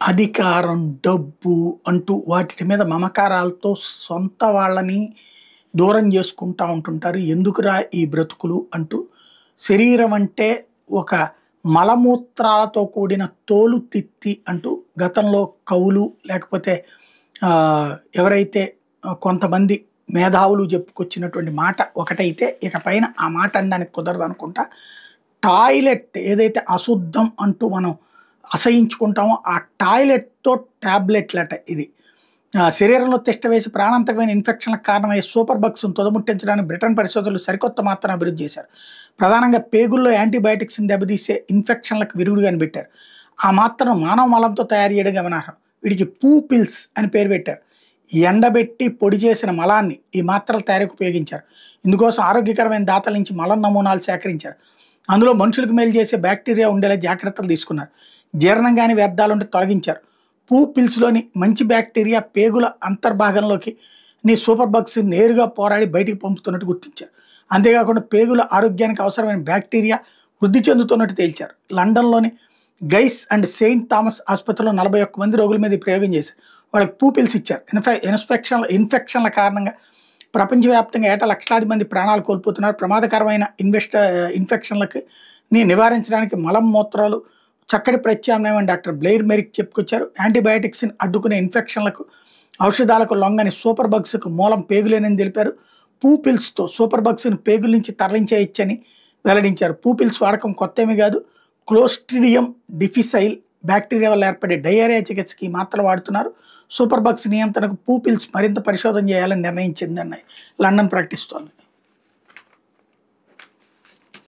అధికారం, డబ్బు అంటూ వాటి మీద మమకారాలతో సొంత వాళ్ళని దూరం చేసుకుంటా ఉంటుంటారు. ఎందుకురా ఈ బ్రతుకులు అంటూ శరీరం అంటే ఒక మలమూత్రాలతో కూడిన తోలు తిత్తి అంటూ గతంలో కవులు లేకపోతే ఎవరైతే కొంతమంది మేధావులు చెప్పుకొచ్చినటువంటి మాట ఒకటైతే ఇక పైన ఆ మాట అనడానికి కుదరదు అనుకుంటా. టాయిలెట్ ఏదైతే అశుద్ధం అంటూ మనం అసహించుకుంటామో ఆ టాయిలెట్‌తో టాబ్లెట్లట ఇది. శరీరంలో తిష్ట వేసి ప్రాణాంతకమైన ఇన్ఫెక్షన్‌లకు కారణమయ్యే సూపర్ బగ్స్‌ను తుదముట్టించడానికి బ్రిటన్ పరిశోధకులు సరికొత్త మాత్రను అభివృద్ధి చేశారు. ప్రధానంగా పేగుల్లో యాంటీబయాటిక్స్‌ని దెబ్బతీసే ఇన్ఫెక్షన్‌లకు విరుగుడు కనిపెట్టారు. ఆ మాత్రను మానవ మలంతో తయారు చేయడం గమనార్హం. వీటికి పూ పిల్స్ అని పేరు పెట్టారు. ఎండబెట్టి పొడి చేసిన మలాన్ని ఈ మాత్రల తయారీకి ఉపయోగించారు. ఇందుకోసం ఆరోగ్యకరమైన దాతల నుంచి మలం నమూనాలు సేకరించారు. అందులో మనుషులకు మేలు చేసే బ్యాక్టీరియా ఉండేలా జాగ్రత్తలు తీసుకున్నారు. జీర్ణం కాని వ్యర్థాలుంటే తొలగించారు. పూ పిల్స్‌లోని మంచి బ్యాక్టీరియా పేగుల అంతర్భాగంలోకి సూపర్ బగ్స్ నేరుగా పోరాడి బయటికి పంపుతున్నట్టు గుర్తించారు. అంతేకాకుండా పేగుల ఆరోగ్యానికి అవసరమైన బ్యాక్టీరియా వృద్ధి చెందుతున్నట్టు తేల్చారు. లండన్‌లోని గైస్ అండ్ సెయింట్ థామస్ ఆసుపత్రిలో 41 మంది రోగుల మీద ఈ ప్రయోగం చేశారు. వాళ్ళకి పూ పిల్స్ ఇచ్చారు. ఇన్ఫెక్షన్ల కారణంగా ప్రపంచవ్యాప్తంగా ఏటా లక్షలాది మంది ప్రాణాలు కోల్పోతున్నారు. ప్రమాదకరమైన ఇన్ఫెక్షన్లకి నివారించడానికి మలం మూత్రాలు చక్కటి ప్రత్యామ్నాయం అని డాక్టర్ బ్లెయిర్ మెరిక్ చెప్పుకొచ్చారు. యాంటీబయాటిక్స్ని అడ్డుకునే ఇన్ఫెక్షన్లకు ఔషధాలకు లొంగని సూపర్ బగ్స్కు మూలం పేగులేనని తెలిపారు. పూ పిల్స్తో సూపర్ బగ్స్ని పేగుల నుంచి తరలించేయచ్చని వెల్లడించారు. పూ పిల్స్ వాడకం కొత్తేమీ కాదు. క్లోస్ట్రిడియం డిఫిసైల్ బ్యాక్టీరియా వల్ల ఏర్పడే డయేరియా చికిత్సకి మాత్రలు వాడుతున్నారు. సూపర్ బగ్స్ నియంత్రణకు పూ పిల్స్ మరింత పరిశోధన చేయాలని నిర్ణయించిందన్నాయి లండన్ ప్రకటిస్తోంది.